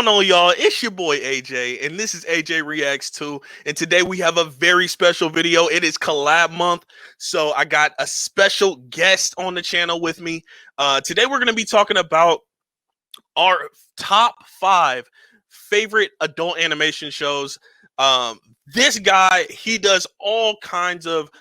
going on, y'all? It's your boy AJ, and this is AJ Reacts 2. And today we have a very special video. It is collab month, so I got a special guest on the channel with me. Today we're going to be talking about our top 5 favorite adult animation shows. This guy, he does all kinds of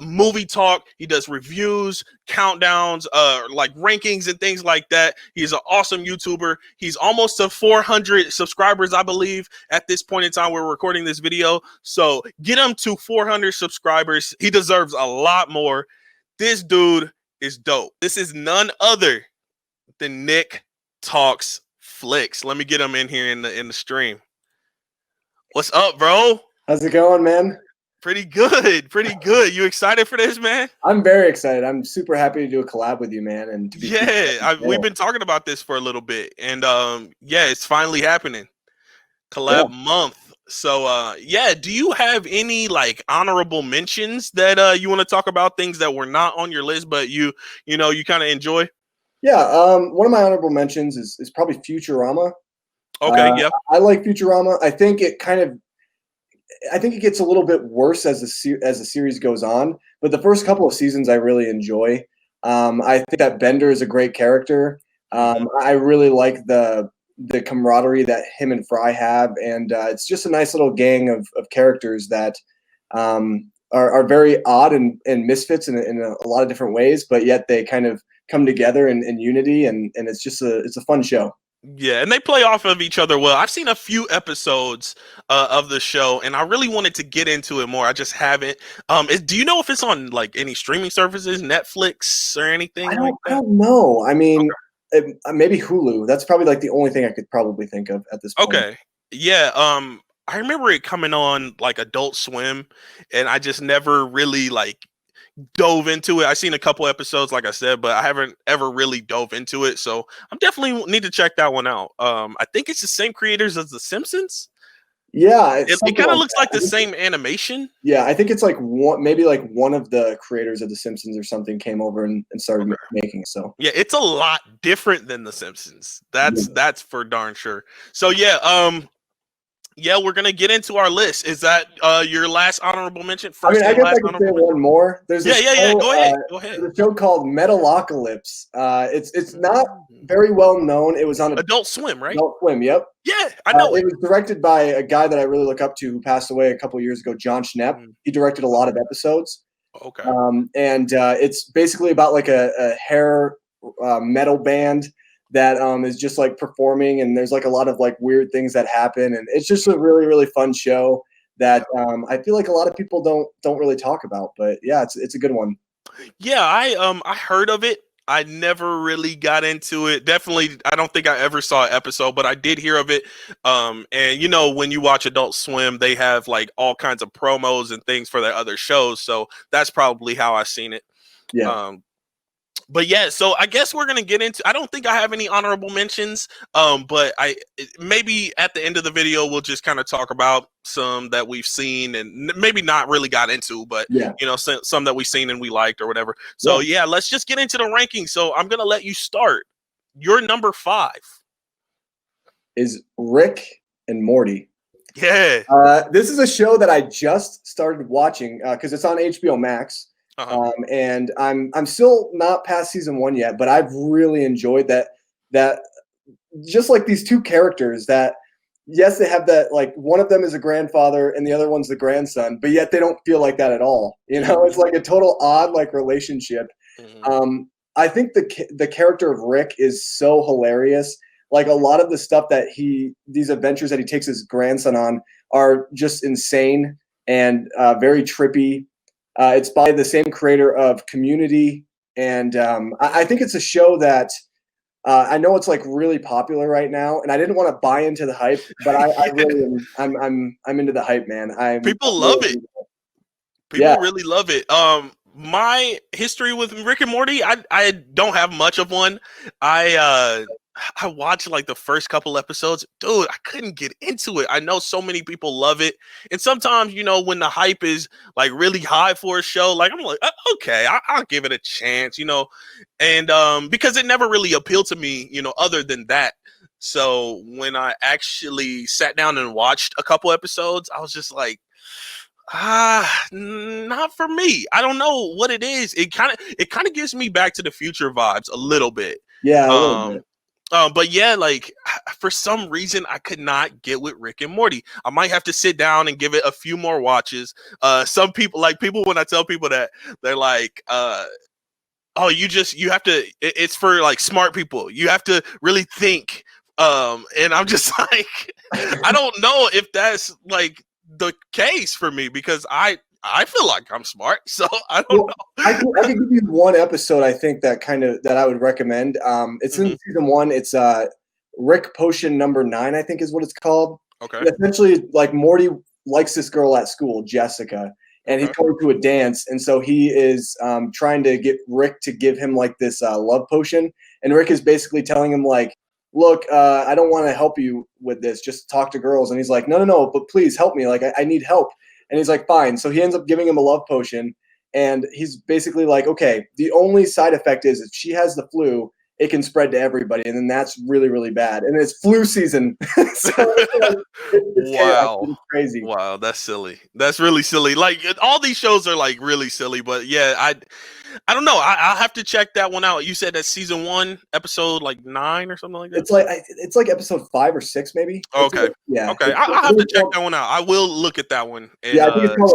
movie talk. He does reviews, countdowns, like rankings and things like that. He's an awesome YouTuber. He's almost to 400 subscribers, I believe, at this point in time we're recording this video. So get him to 400 subscribers. He deserves a lot more. This dude is dope. This is none other than NickTalksFlicks. Let me get him in here in the stream. What's up, bro? How's it going, man? Pretty good, pretty good. You excited for this, man? I'm very excited. I'm super happy to do a collab with you, man. And we've been talking about this for a little bit, and yeah, it's finally happening. Collab month. So yeah, do you have any like honorable mentions that you want to talk about, things that were not on your list but you kind of enjoy? Yeah, one of my honorable mentions is probably Futurama. Okay, yeah. I like Futurama. I think it gets a little bit worse as the series goes on, but the first couple of seasons I really enjoy. I think that Bender is a great character. I really like the camaraderie that him and Fry have, and it's just a nice little gang of characters that are very odd and misfits in a lot of different ways, but yet they kind of come together in unity, and it's just it's a fun show. Yeah, and they play off of each other well. I've seen a few episodes of the show, and I really wanted to get into it more. I just haven't. Do you know if it's on like any streaming services, Netflix or anything like that? I don't know. I mean, maybe Hulu. That's probably like the only thing I could probably think of at this point. Okay. Yeah. I remember it coming on like Adult Swim, and I just never really like dove into it. I've seen a couple episodes, like I said, but I haven't ever really dove into it. So I'm definitely need to check that one out. I think it's the same creators as The Simpsons. Yeah, it kind of looks like the same animation. Yeah, I think it's like maybe like one of the creators of The Simpsons or something came over and started making it. So yeah, it's a lot different than The Simpsons. That's for darn sure. So yeah, we're gonna get into our list. Is that your last honorable mention? First, I guess I can say one more. There's yeah. Go ahead. There's a show called Metalocalypse. It's not very well known. It was on Adult Swim, right? Adult Swim. Yep. Yeah, I know it was directed by a guy that I really look up to, who passed away a couple of years ago, John Schnepp. He directed a lot of episodes. Okay. And it's basically about like a hair metal band that is just like performing, and there's like a lot of like weird things that happen, and it's just a really, really fun show that I feel like a lot of people don't really talk about, but yeah, it's a good one. Yeah, I heard of it. I never really got into it. Definitely, I don't think I ever saw an episode, but I did hear of it. And you know, when you watch Adult Swim, they have like all kinds of promos and things for their other shows, so that's probably how I seen it. Yeah. But yeah, so I guess we're gonna get into. I don't think I have any honorable mentions. But maybe at the end of the video we'll just kind of talk about some that we've seen and maybe not really got into, but you know, some that we've seen and we liked or whatever. So yeah, let's just get into the rankings. So I'm gonna let you start. Your number 5 is Rick and Morty. Yeah. This is a show that I just started watching because it's on HBO Max. And I'm still not past season 1 yet, but I've really enjoyed that just like these two characters that, yes, they have that, like one of them is a grandfather and the other one's the grandson, but yet they don't feel like that at all. You know, it's like a total odd like relationship. I think the character of Rick is so hilarious. Like a lot of the stuff that these adventures that he takes his grandson on are just insane and very trippy. It's by the same creator of Community, and I think it's a show that I know it's like really popular right now, and I didn't want to buy into the hype, but I really am. I'm into the hype, man. People love it. People really love it. My history with Rick and Morty, I don't have much of one. I watched like the first couple episodes. Dude, I couldn't get into it. I know so many people love it. And sometimes, you know, when the hype is like really high for a show, like I'm like, okay, I'll give it a chance, you know. And because it never really appealed to me, you know, other than that. So when I actually sat down and watched a couple episodes, I was just like, not for me. I don't know what it is. It kind of gives me Back to the Future vibes a little bit. Yeah, a little bit. But yeah, like for some reason I could not get with Rick and Morty. I might have to sit down and give it a few more watches. Some people when I tell people that, they're like, oh, you have to, it's for like smart people. You have to really think. And I'm just like, I don't know if that's like the case for me, because I feel like I'm smart, so I don't know. I can give you one episode I think that I would recommend. It's in season 1. It's Rick Potion number 9, I think is what it's called. Okay. And essentially, like, Morty likes this girl at school, Jessica, and he's going to a dance, and so he is trying to get Rick to give him like this love potion, and Rick is basically telling him like, look, I don't want to help you with this. Just talk to girls. And he's like, no, but please help me. Like, I need help. And he's like, fine. So he ends up giving him a love potion. And he's basically like, okay, the only side effect is if she has the flu, it can spread to everybody. And then that's really, really bad. And it's flu season. So it's wow. It's crazy. Wow. That's silly. That's really silly. Like, all these shows are like really silly, but yeah, I don't know. I'll have to check that one out. You said that's season 1, episode like 9 or something like that. It's like episode 5 or 6, maybe. Okay. Yeah. Okay. I'll have to check that one out. I will look at that one and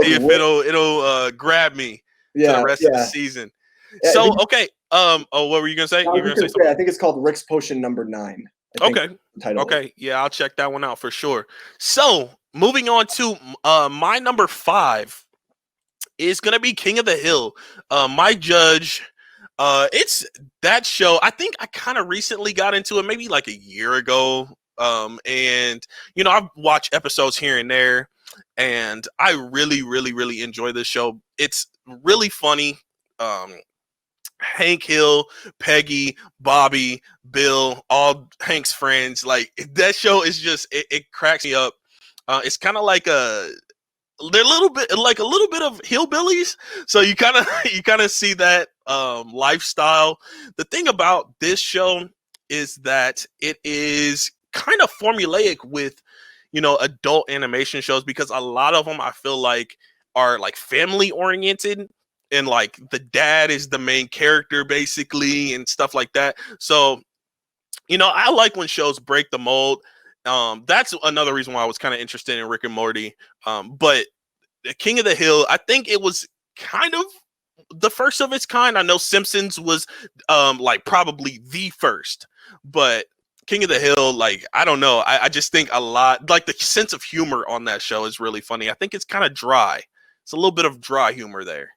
see if it'll grab me for the rest of the season. Yeah, so okay. What were you gonna say? I think it's called Rick's Potion number 9. Okay. Okay. Yeah, I'll check that one out for sure. So moving on to my number 5. Is gonna be King of the Hill. My judge. It's that show. I think I kind of recently got into it, maybe like a year ago. And I've watched episodes here and there, and I really, really, really enjoy this show. It's really funny. Hank Hill, Peggy, Bobby, Bill, all Hank's friends. Like, that show is just it cracks me up. It's kind of like they're a little bit of hillbillies, so you kind of see that lifestyle. The thing about this show is that it is kind of formulaic with adult animation shows, because a lot of them I feel like are like family oriented, and like the dad is the main character basically and stuff like that. So I like when shows break the mold. That's another reason why I was kind of interested in Rick and Morty. But the King of the Hill, I think it was kind of the first of its kind. I know Simpsons was like probably the first, but King of the Hill, like, I don't know. I just think a lot, like, the sense of humor on that show is really funny. I think it's kind of dry. It's a little bit of dry humor there.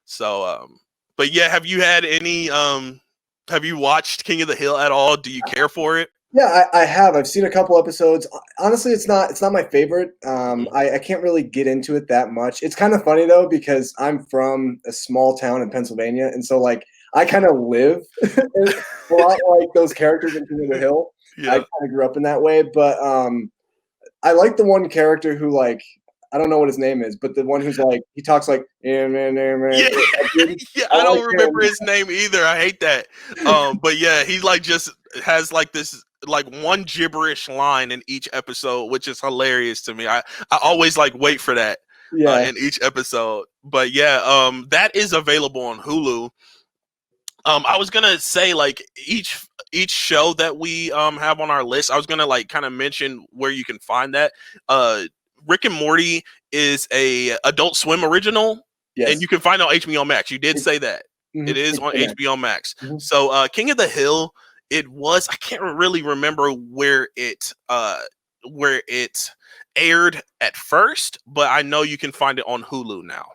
So, but yeah, have you had any, have you watched King of the Hill at all? Do you care for it? Yeah, I have. I've seen a couple episodes. Honestly, it's not my favorite. I can't really get into it that much. It's kind of funny though, because I'm from a small town in Pennsylvania, and so like I kind of live a lot like those characters in King of the Hill. Yeah. I kind of grew up in that way, but I like the one character who, like, I don't know what his name is, but the one who's like, he talks like, yeah, man. Yeah, I don't remember his name either. I hate that. But yeah, he like just has like this like one gibberish line in each episode, which is hilarious to me. I always like wait for that in each episode. But yeah, that is available on Hulu. I was gonna say, like, each show that we have on our list, I was gonna like kind of mention where you can find that. Rick and Morty is a Adult Swim original, and you can find it on HBO Max. You did say that. It is on HBO Max. So King of the Hill, it was, I can't really remember where it aired at first, but I know you can find it on Hulu now.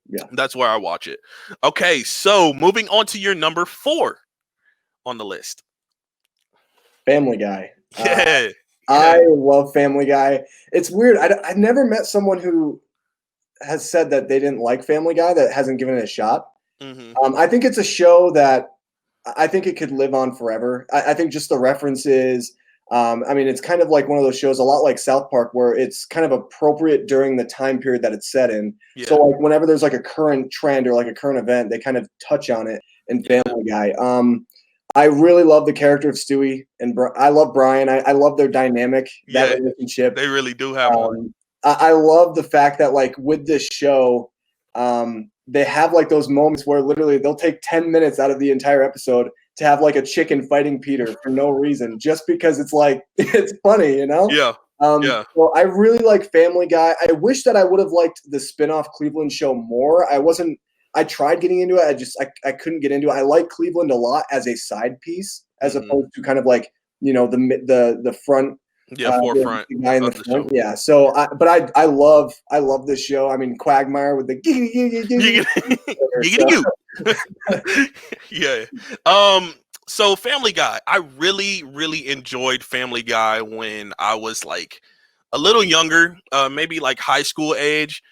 Yeah, that's where I watch it. Okay, so moving on to your number 4 on the list. Family Guy. Yeah. I love Family Guy. It's weird. I've never met someone who has said that they didn't like Family Guy that hasn't given it a shot. I think it's a show that I think it could live on forever. I think just the references. I mean, it's kind of like one of those shows, a lot like South Park, where it's kind of appropriate during the time period that it's set in. Yeah. So like whenever there's like a current trend or like a current event, they kind of touch on it in Family Guy. I really love the character of Stewie, and I love Brian. I love their dynamic, that relationship. They really do have one. I love the fact that like with this show, they have like those moments where literally they'll take 10 minutes out of the entire episode to have like a chicken fighting Peter for no reason, just because it's like it's funny, you know? Yeah. So I really like Family Guy. I wish that I would have liked the spin-off Cleveland show more. I tried getting into it. I couldn't get into it. I like Cleveland a lot as a side piece, as opposed to kind of like, you know, the front. Forefront. The guy in the front. Yeah. So, I love this show. I mean, Quagmire with the yeah. So Family Guy. I really, really enjoyed Family Guy when I was like a little younger, maybe like high school age.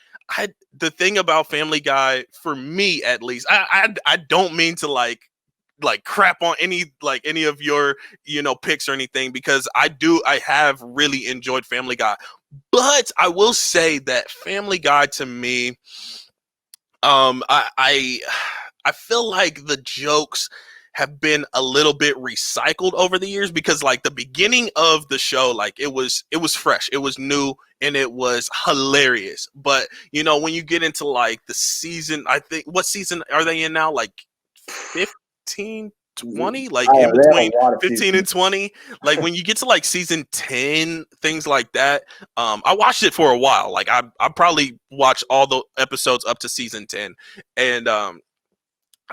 The thing about Family Guy, for me at least, I don't mean to like crap on any of your, you know, picks or anything, because I have really enjoyed Family Guy, but I will say that Family Guy to me, I feel like the jokes have been a little bit recycled over the years, because like the beginning of the show, like it was fresh, it was new, and it was hilarious. But you know, when you get into like the season, I think, what season are they in now? Like 15, 20, like in between 15 and 20. Like when you get to like season 10, things like that. I watched it for a while. Like I probably watched all the episodes up to season 10, and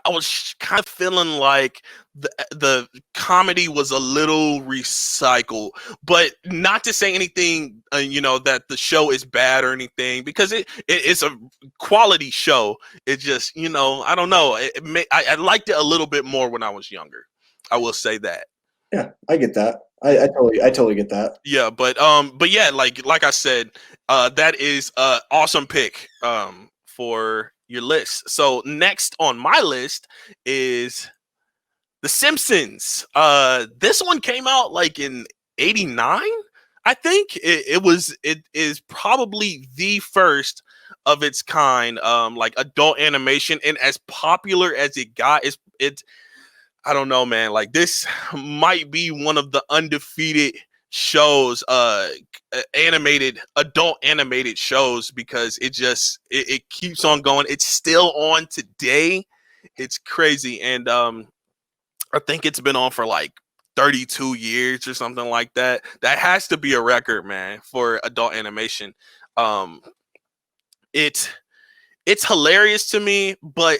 I was kind of feeling like the comedy was a little recycled, but not to say anything, you know, that the show is bad or anything, because it's a quality show. It just, you know, I don't know. I liked it a little bit more when I was younger. I will say that. Yeah, I get that. I totally get that. Yeah, but yeah, like I said, that is an awesome pick for your list. So next on my list is The Simpsons. This one came out like in '89, I think. It is probably the first of its kind, like adult animation, and as popular as it got. It's I don't know, man. Like this might be one of the undefeated shows, adult animated shows, because it keeps on going. It's still on today. It's crazy. And I think it's been on for like 32 years or something like that. That has to be a record, man, for adult animation. It's hilarious to me, but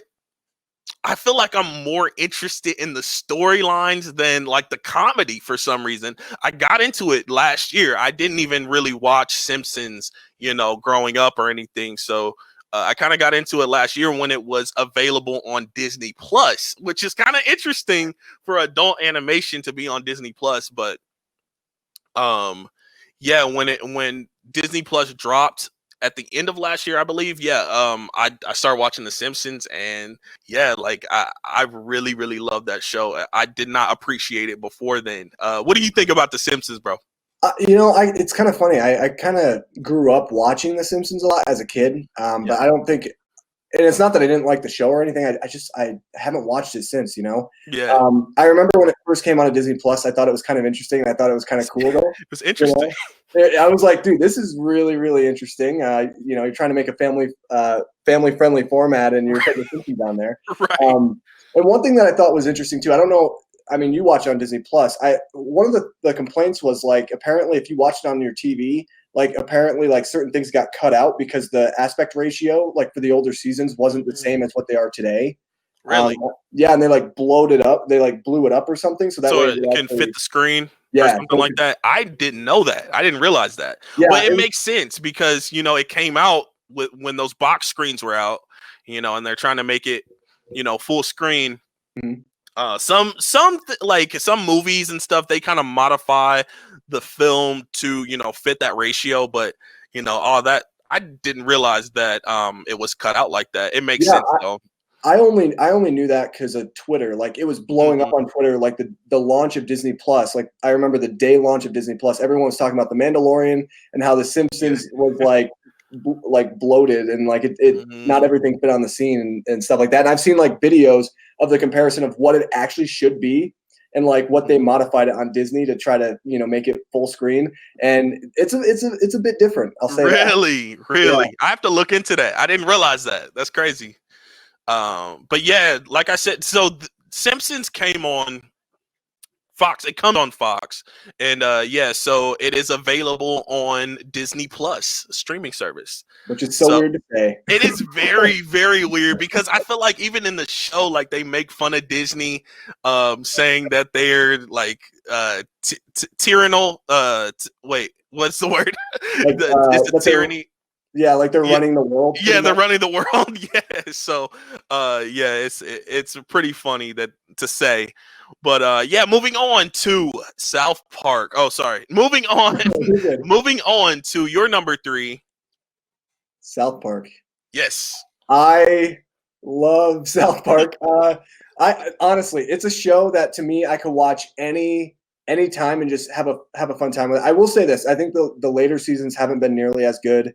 I feel like I'm more interested in the storylines than like the comedy for some reason. I got into it last year. I didn't even really watch Simpsons, you know, growing up or anything. So I kind of got into it last year when it was available on Disney Plus, which is kind of interesting for adult animation to be on Disney Plus. But yeah, when Disney Plus dropped at the end of last year, I believe. Yeah, I started watching The Simpsons, and yeah, like I really, really love that show. I did not appreciate it before then. What do you think about The Simpsons, bro? You know, it's kind of funny. I kind of grew up watching The Simpsons a lot as a kid, but I don't think, and it's not that I didn't like the show or anything. I haven't watched it since, you know. Yeah. I remember when it first came out of Disney Plus, I thought it was kind of interesting, and I thought it was kind of cool, though. It was interesting. You know? I was like, dude, this is really, really interesting. You know, you're trying to make a family friendly format, and you're putting the Simpsons down there. Right. And one thing that I thought was interesting too, I don't know. I mean, you watch it on Disney Plus. One of the complaints was like, apparently, if you watched it on your TV, like apparently, like certain things got cut out because the aspect ratio, like for the older seasons, wasn't the same as what they are today. Really? Yeah, and they like blowed it up. They like blew it up or something, so that way it can fit the screen. Yeah, or something like that. I didn't know that. I didn't realize that. Yeah, but it makes sense because, you know, it came out when those box screens were out, you know, and they're trying to make it, you know, full screen. Mm-hmm. Like some movies and stuff, they kind of modify the film to, you know, fit that ratio, but you know, all that, I didn't realize that it was cut out like that. It makes sense though. I only knew that because of Twitter. Like it was blowing up on Twitter, like the launch of Disney Plus. Like I remember the day launch of Disney Plus, everyone was talking about The Mandalorian and how The Simpsons was like bloated and like it not everything fit on the scene and stuff like that. And I've seen like videos of the comparison of what it actually should be and like what they modified it on Disney to try to, you know, make it full screen. And it's a bit different. I'll say really, that. really. Yeah. I have to look into that. I didn't realize that. That's crazy. But yeah, like I said, so Simpsons came on Fox. It comes on Fox, and yeah, so it is available on Disney Plus streaming service. Which is so weird to say. It is very, very weird because I feel like even in the show, like they make fun of Disney, saying that they're like tyrannical. Wait, what's the word? Like, Is it tyranny? Yeah, like they're running the world. Yeah, they're running the world. Yeah, so yeah, it's pretty funny to say, but yeah, moving on to South Park. Oh, sorry, moving on, moving on to your number 3. South Park. Yes, I love South Park. I honestly, it's a show that to me I could watch any time and just have a fun time with it. I will say this: I think the later seasons haven't been nearly as good.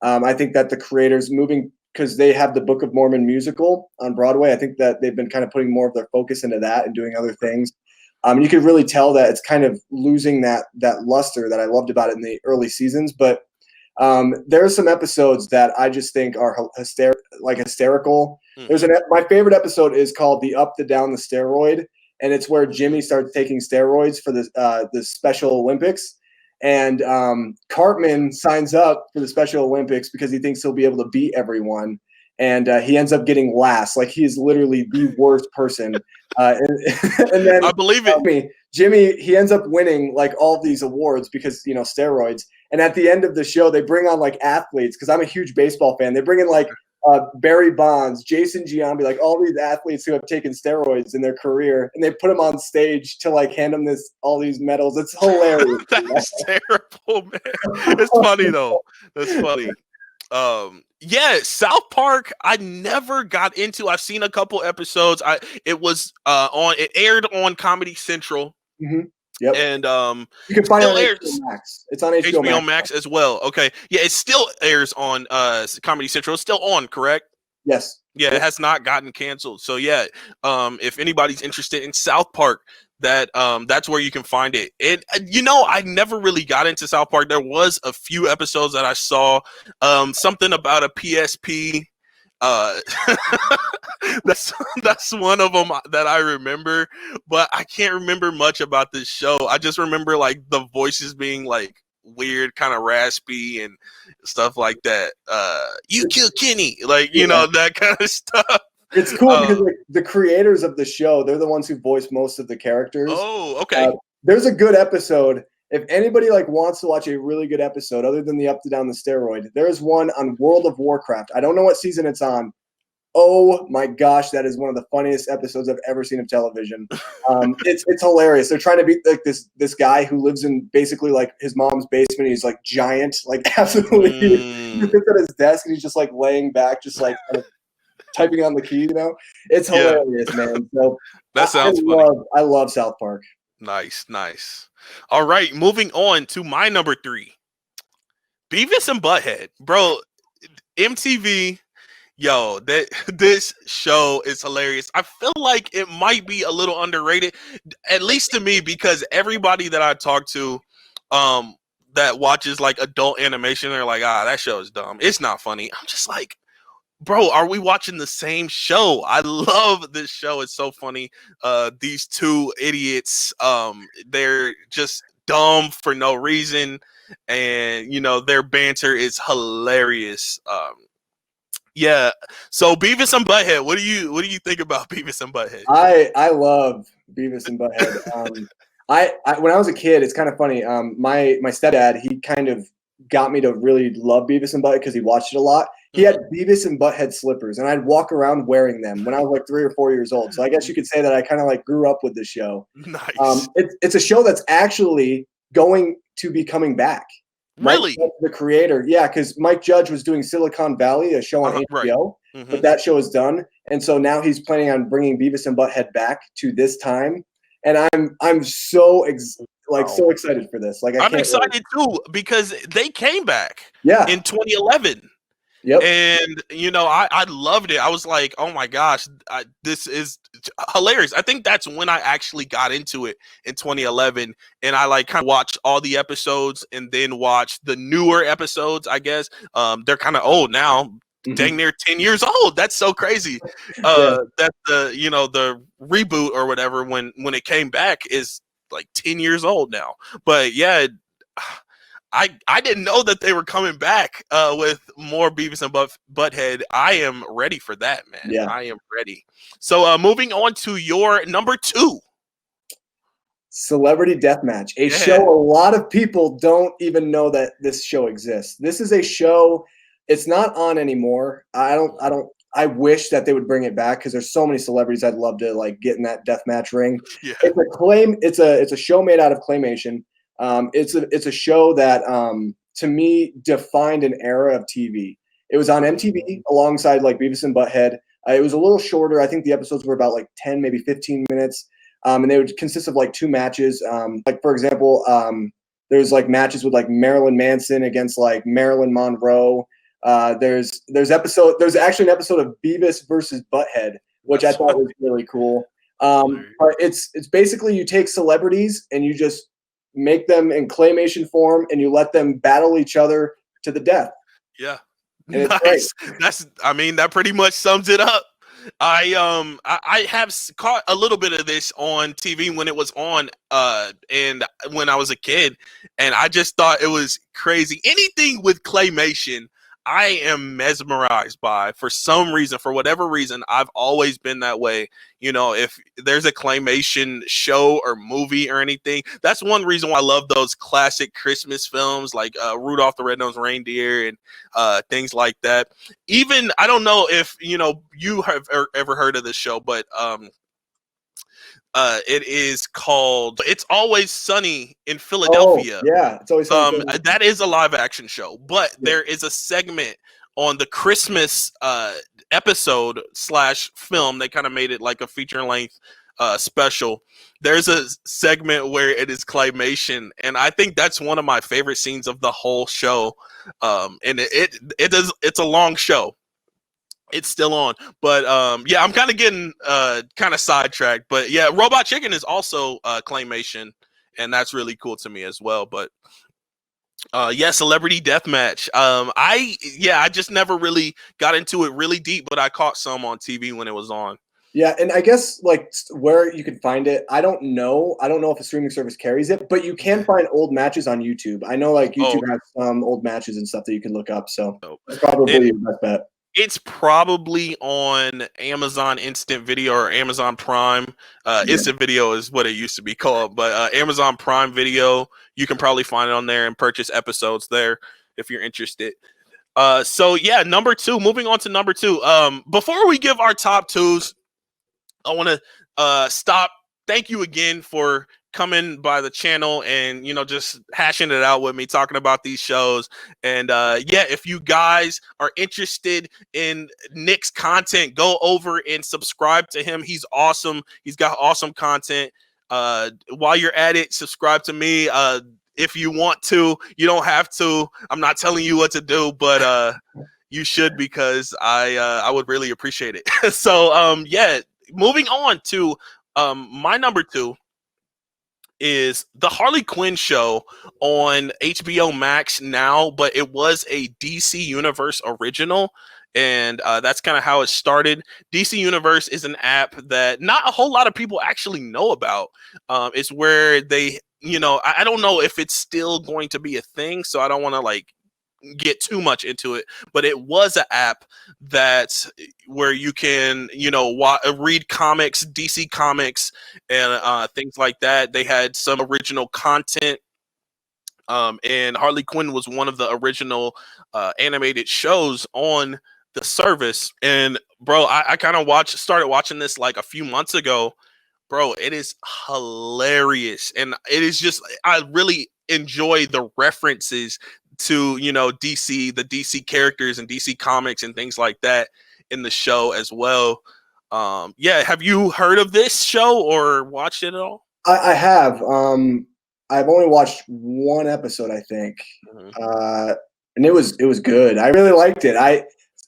I think that the creators moving, because they have the Book of Mormon musical on Broadway, I think that they've been kind of putting more of their focus into that and doing other things. You could really tell that it's kind of losing that luster that I loved about it in the early seasons. But there are some episodes that I just think are hysterical. My favorite episode is called "The Up, the Down, the Steroid," and it's where Jimmy starts taking steroids for the Special Olympics. And Cartman signs up for the Special Olympics because he thinks he'll be able to beat everyone. And he ends up getting last. Like, he is literally the worst person. And then I believe it. Jimmy, he ends up winning like all these awards because, you know, steroids. And at the end of the show, they bring on like athletes, because I'm a huge baseball fan. They bring in like Barry Bonds, Jason Giambi, like all these athletes who have taken steroids in their career, and they put them on stage to like hand them all these medals. It's hilarious. That's terrible, man. It's funny though. That's funny. Yeah, South Park I never got into. I've seen a couple episodes. It aired on Comedy Central. Mm-hmm. Yep. And you can find it on HBO Max. It's on HBO Max as well. Okay. Yeah, it still airs on Comedy Central. It's still on, correct? Yes. Yeah, it has not gotten canceled. So yeah, if anybody's interested in South Park, that's where you can find it. And you know, I never really got into South Park. There was a few episodes that I saw, something about a PSP. That's one of them that I remember, but I can't remember much about this show. I just remember like the voices being like weird, kind of raspy and stuff like that. You kill Kenny, like, you know, that kind of stuff. It's cool because like, the creators of the show, they're the ones who voice most of the characters. Oh, okay. There's a good episode. If anybody like wants to watch a really good episode other than the Up, the Down, the Steroid, there's one on World of Warcraft. I don't know what season it's on. Oh my gosh, that is one of the funniest episodes I've ever seen of television. It's hilarious. They're trying to beat like this guy who lives in basically like his mom's basement. He's like giant, like absolutely. He sits at his desk and he's just like laying back, just like kind of typing on the key. You know, it's hilarious, man. So that sounds funny. I love South Park. Nice. All right, moving on to my number 3, Beavis and Butthead, bro. MTV. Yo, this show is hilarious. I feel like it might be a little underrated, at least to me, because everybody that I talk to that watches like adult animation, they're like, that show is dumb. It's not funny. I'm just like, bro, are we watching the same show? I love this show. It's so funny. These two idiots, they're just dumb for no reason. And, you know, their banter is hilarious. Yeah. So Beavis and Butthead, what do you think about Beavis and Butthead? I love Beavis and Butthead. I when I was a kid, it's kind of funny. My stepdad, he kind of got me to really love Beavis and Butthead because he watched it a lot. He had Beavis and Butthead slippers, and I'd walk around wearing them when I was like 3 or 4 years old. So I guess you could say that I kind of like grew up with the show. Nice. It's a show that's actually going to be coming back. Really? The creator, yeah, because Mike Judge was doing Silicon Valley, a show on HBO, but that show is done, and so now he's planning on bringing Beavis and Butthead back to this time, and I'm so so excited for this. Like I'm excited too because they came back, in 2011. Yep. And you know, I loved it. I was like, oh my gosh, this is hilarious. I think that's when I actually got into it in 2011, and I like kind of watched all the episodes and then watched the newer episodes. I guess they're kind of old now, dang near 10 years old. That's so crazy. Yeah. That the reboot or whatever when it came back is like 10 years old now. But yeah, I didn't know that they were coming back with more Beavis and Butthead. I am ready for that, man. Yeah. I am ready. So moving on to your number 2. Celebrity Deathmatch, a show a lot of people don't even know that this show exists. This is a show, it's not on anymore. I wish that they would bring it back because there's so many celebrities I'd love to like get in that deathmatch ring. Yeah. It's a show made out of claymation. It's a show that to me defined an era of TV. It was on MTV alongside like Beavis and Butthead. It was a little shorter. I think the episodes were about like 10, maybe 15 minutes. And they would consist of like 2 matches. Like for example, there's like matches with like Marilyn Manson against like Marilyn Monroe. There's actually an episode of Beavis versus Butthead, which I thought was really cool. But it's basically you take celebrities and you just make them in claymation form and you let them battle each other to the death. Yeah. And nice. That pretty much sums it up. I have caught a little bit of this on TV when it was on and when I was a kid, and I just thought it was crazy. Anything with claymation I am mesmerized by. For some reason, for whatever reason, I've always been that way. You know, if there's a claymation show or movie or anything, that's one reason why I love those classic Christmas films like Rudolph the Red-Nosed Reindeer and things like that. Even, I don't know if, you have ever heard of this show, but it is called It's Always Sunny in Philadelphia. Oh, yeah, It's Always Sunny. That is a live action show, but there is a segment on the Christmas episode / film. They kind of made it like a feature length special. There's a segment where it is claymation, and I think that's one of my favorite scenes of the whole show. And it's a long show. It's still on, but yeah, I'm kind of getting kind of sidetracked. But yeah, Robot Chicken is also claymation, and that's really cool to me as well. But yeah, Celebrity Deathmatch. I just never really got into it really deep, but I caught some on TV when it was on. Yeah, and I guess like where you can find it, I don't know if a streaming service carries it, but you can find old matches on YouTube. I know like YouTube has some old matches and stuff that you can look up, so that's probably your best bet. It's probably on Amazon Instant Video or Amazon Prime. Instant Video is what it used to be called, but Amazon Prime Video, you can probably find it on there and purchase episodes there if you're interested. So yeah, number 2. Moving on to number 2. Before we give our top 2s, I want to stop. Thank you again for coming by the channel and just hashing it out with me, talking about these shows. And yeah, if you guys are interested in Nick's content, go over and subscribe to him. He's awesome. He's got awesome content. While you're at it, subscribe to me. If you want to, you don't have to. I'm not telling you what to do, but you should, because I would really appreciate it. So yeah, moving on to my number 2 is the Harley Quinn show on HBO Max now, but it was a DC Universe original, and that's kind of how it started. DC Universe is an app that not a whole lot of people actually know about. It's where they, I don't know if it's still going to be a thing, so I don't want to like get too much into it, but it was an app that's where you can read comics, DC comics, and things like that. They had some original content, and Harley Quinn was one of the original animated shows on the service. And bro, I kind of started watching this like a few months ago. Bro, it is hilarious, and it is just, I really enjoy the references to DC, the DC characters and DC comics and things like that in the show as well. Yeah, have you heard of this show or watched it at all? I have. I've only watched one episode, I think, and it was good. I really liked it.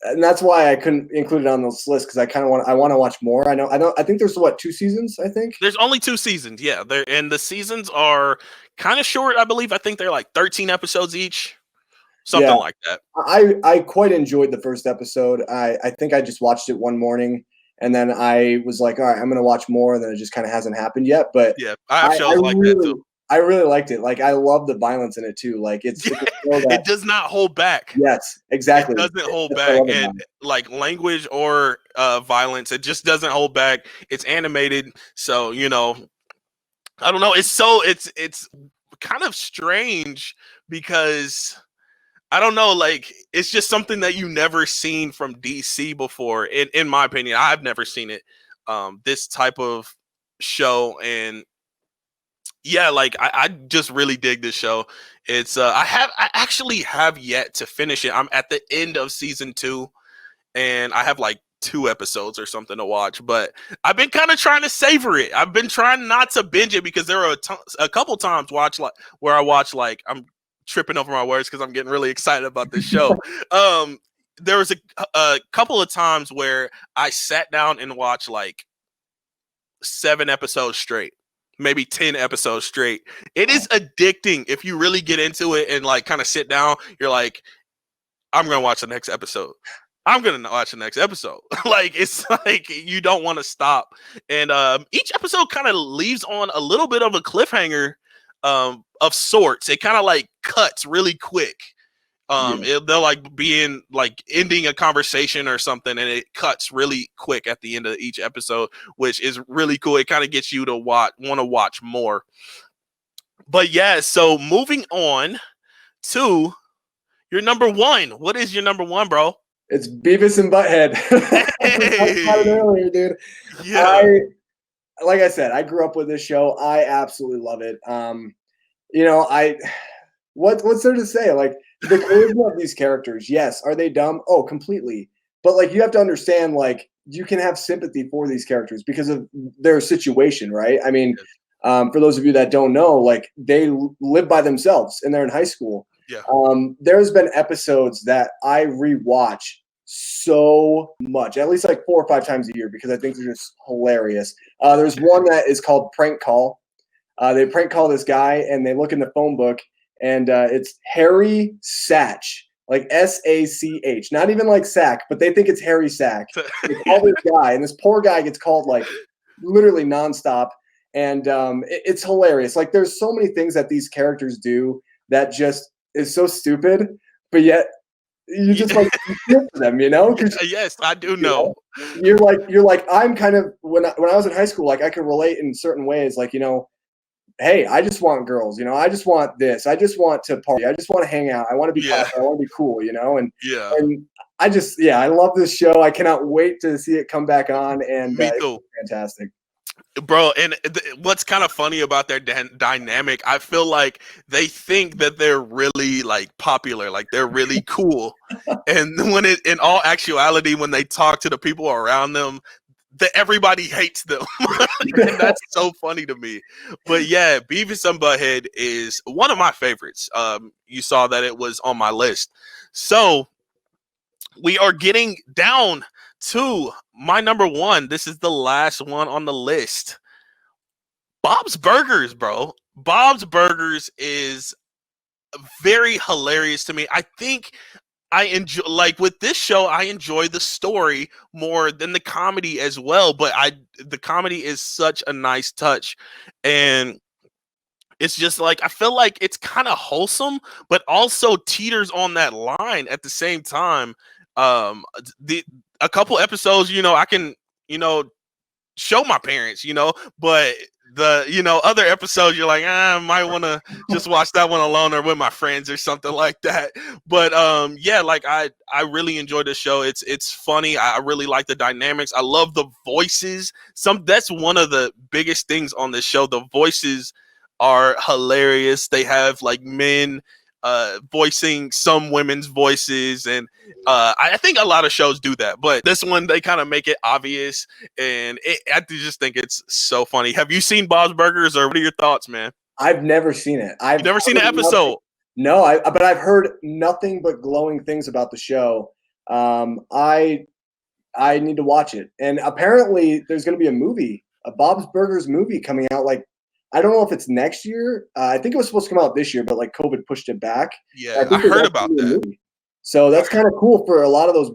and that's why I couldn't include it on this list, because I want to watch more. I think there's what, 2 seasons, I think. There's only 2 seasons, yeah. And the seasons are kind of short, I believe. I think they're like 13 episodes each, something like that. I quite enjoyed the first episode. I think I just watched it one morning, and then I was like, all right, I'm gonna watch more, and then it just kind of hasn't happened yet. But yeah, I have shows like that too. I really liked it. Like, I love the violence in it too. Like, it does not hold back. Yes, exactly. It doesn't hold back, and like language or violence, it just doesn't hold back. It's animated, so I don't know. It's kind of strange because I don't know. Like, it's just something that you never seen from DC before. In my opinion, I've never seen it. This type of show, and yeah, like I just really dig this show. It's I actually have yet to finish it. I'm at the end of season 2, and I have like 2 episodes or something to watch, but I've been kind of trying to savor it. I've been trying not to binge it, because there are a couple times where I watch, like, I'm tripping over my words because I'm getting really excited about this show. There was a couple of times where I sat down and watched like 7 episodes straight, maybe 10 episodes straight. It is addicting if you really get into it and like kind of sit down. You're like, I'm gonna watch the next episode. I'm gonna watch the next episode. Like, it's like you don't want to stop. And each episode kind of leaves on a little bit of a cliffhanger of sorts. It kind of like cuts really quick. They'll like being like ending a conversation or something, and it cuts really quick at the end of each episode, which is really cool. It kind of gets you to want to watch more. But yeah, so moving on to your number 1. What is your number 1, bro? It's Beavis and Butthead. Hey. I talked about it earlier, dude. Yeah. Like I said, I grew up with this show. I absolutely love it. What's there to say? Like, the charisma of these characters, yes. Are they dumb? Oh, completely. But like, you have to understand, like, you can have sympathy for these characters because of their situation, right? I mean, for those of you that don't know, like, they live by themselves and they're in high school. Yeah. There's been episodes that I rewatch so much, at least like 4 or 5 times a year, because I think they're just hilarious. There's one that is called Prank Call. They prank call this guy, and they look in the phone book, and it's Harry Satch, like S-A-C-H, not even like Sack, but they think it's Harry Sack. They call this guy, and this poor guy gets called like literally nonstop, and it's hilarious. Like, there's so many things that these characters do that just is so stupid, but yet you just like you feel for them, Yes, I do know. You're like I'm kind of, when I was in high school, like, I could relate in certain ways, like, hey, I just want girls, I just want this, I just want to party, I just want to hang out, I want to be popular, I want to be cool, and I love this show. I cannot wait to see it come back on, and Me too. It's fantastic. Bro, and what's kind of funny about their dynamic, I feel like they think that they're really like popular, like they're really cool, and when in all actuality, when they talk to the people around them, everybody hates them. And that's so funny to me. But yeah, Beavis and Butthead is one of my favorites. You saw that it was on my list, so we are getting down to my number 1. This is the last one on the list. Bob's Burgers, bro. Bob's Burgers is very hilarious to me. I think I enjoy, like, with this show, I enjoy the story more than the comedy as well. But the comedy is such a nice touch, and it's just like, I feel like it's kind of wholesome, but also teeters on that line at the same time. A couple episodes, I can, show my parents, but the, other episodes, you're like, I might want to just watch that one alone or with my friends or something like that. But yeah, like, I really enjoy the show. It's funny. I really like the dynamics. I love the voices. That's one of the biggest things on this show. The voices are hilarious. They have like men voicing some women's voices, and I think a lot of shows do that, but this one, they kind of make it obvious, and I just think it's so funny. Have you seen Bob's Burgers, or what are your thoughts, man? I've never seen it. You've never seen an episode? No, but I've heard nothing but glowing things about the show. I need to watch it. And apparently there's going to be a movie, a Bob's Burgers movie coming out. Like, I don't know if it's next year. I think it was supposed to come out this year, but like COVID pushed it back. Yeah, I heard about that. So that's kind of cool for a lot of those,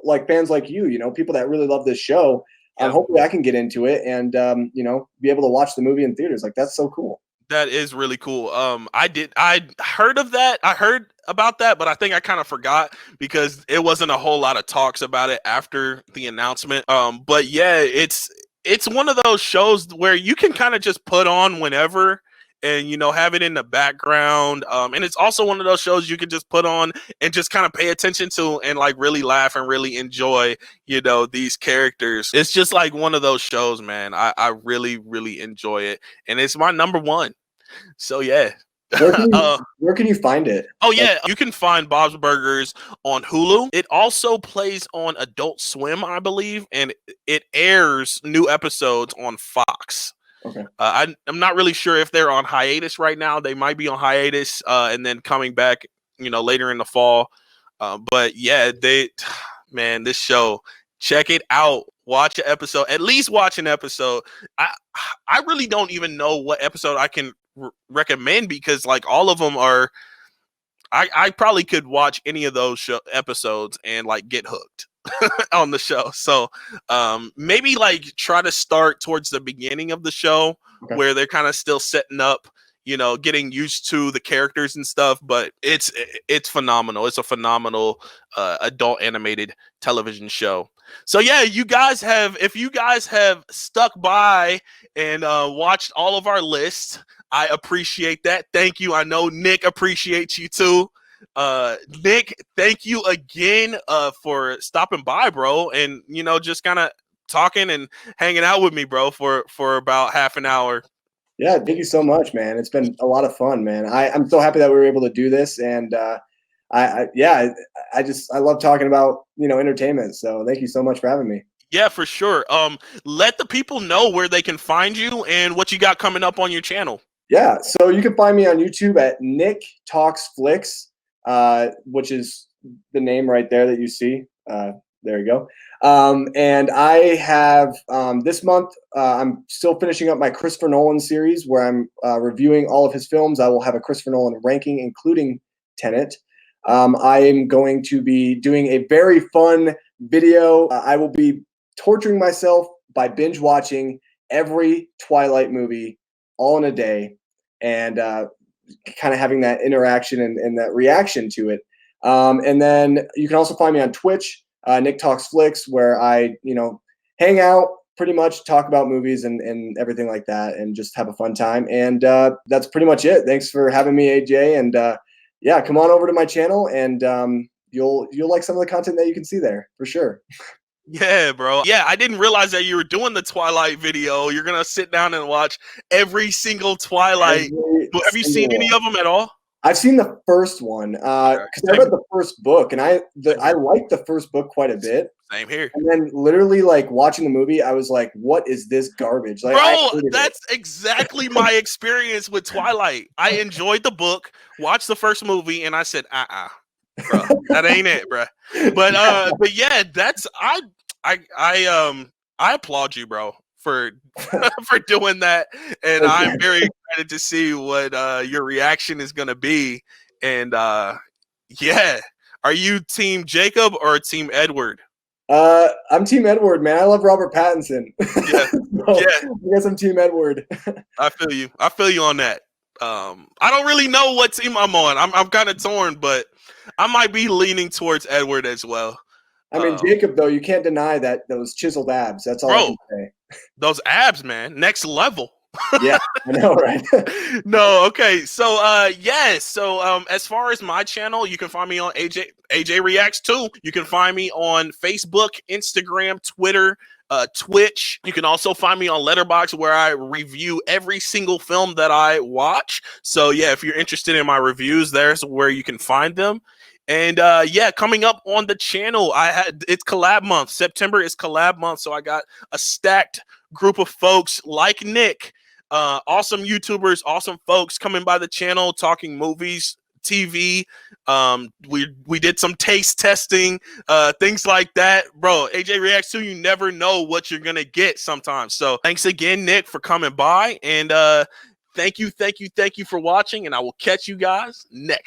like fans like you, people that really love this show. Yep. Hopefully I can get into it and, be able to watch the movie in theaters. Like, that's so cool. That is really cool. I heard of that. I heard about that, but I think I kind of forgot because it wasn't a whole lot of talks about it after the announcement. But yeah, it's one of those shows where you can kind of just put on whenever and, have it in the background. And it's also one of those shows you can just put on and just kind of pay attention to and like really laugh and really enjoy, these characters. It's just like one of those shows, man. I really, really enjoy it. And it's my number one. So yeah. Where can you find it? Oh yeah, you can find Bob's Burgers on Hulu. It also plays on Adult Swim, I believe, and it airs new episodes on Fox. Okay. I'm not really sure if they're on hiatus right now. They might be on hiatus and then coming back, later in the fall. But yeah, this show, check it out. Watch an episode. At least watch an episode. I really don't even know what episode I can recommend because like all of them are. I probably could watch any of those episodes and like get hooked on the show. So maybe like try to start towards the beginning of the show where they're kind of still setting up, getting used to the characters and stuff. But it's phenomenal. It's a phenomenal adult animated television show. So yeah, if you guys have stuck by and watched all of our lists, I appreciate that. Thank you. I know Nick appreciates you too. Nick, thank you again for stopping by, bro, and just kind of talking and hanging out with me, bro, for about half an hour. Yeah, thank you so much, man. It's been a lot of fun, man. I'm so happy that we were able to do this, and I love talking about entertainment. So thank you so much for having me. Yeah, for sure. Let the people know where they can find you and what you got coming up on your channel. Yeah, so you can find me on YouTube at NickTalksFlicks, which is the name right there that you see. There you go. And I have this month, I'm still finishing up my Christopher Nolan series where I'm reviewing all of his films. I will have a Christopher Nolan ranking, including Tenet. I am going to be doing a very fun video. I will be torturing myself by binge watching every Twilight movie all in a day and kind of having that interaction and that reaction to it. And then you can also find me on Twitch, NickTalksFlicks, where I, hang out, pretty much talk about movies and everything like that and just have a fun time. And that's pretty much it. Thanks for having me, AJ. And yeah, come on over to my channel and you'll like some of the content that you can see there for sure. Yeah, bro. Yeah, I didn't realize that you were doing the Twilight video. You're going to sit down and watch every single Twilight. Have you seen any of them at all? I've seen the first one because I read the first book and I liked the first book quite a bit. Same here. And then literally like watching the movie, I was like, what is this garbage? Like, bro, that's exactly my experience with Twilight. I enjoyed the book, watched the first movie, and I said, bro, that ain't it, bro. But yeah, that's I applaud you, bro, for for doing that, and I'm very excited to see what your reaction is gonna be. And yeah, are you Team Jacob or Team Edward? I'm Team Edward, man. I love Robert Pattinson. Yeah, I guess I'm Team Edward. I feel you. I feel you on that. I don't really know what team I'm on. I'm kind of torn, but I might be leaning towards Edward as well. I mean, Jacob, though, you can't deny that those chiseled abs. That's all I can say. Those abs, man, next level. Yeah, I know, right? No, okay. So, as far as my channel, you can find me on AJREACTS2. You can find me on Facebook, Instagram, Twitter, Twitch. You can also find me on Letterboxd, where I review every single film that I watch. So yeah, if you're interested in my reviews, there's where you can find them. And yeah, coming up on the channel, it's collab month. September is collab month, so I got a stacked group of folks like Nick, awesome YouTubers, awesome folks coming by the channel, talking movies, TV. We did some taste testing, things like that. Bro, AJ Reacts 2, you never know what you're gonna get sometimes. So thanks again, Nick, for coming by. And thank you for watching, and I will catch you guys next.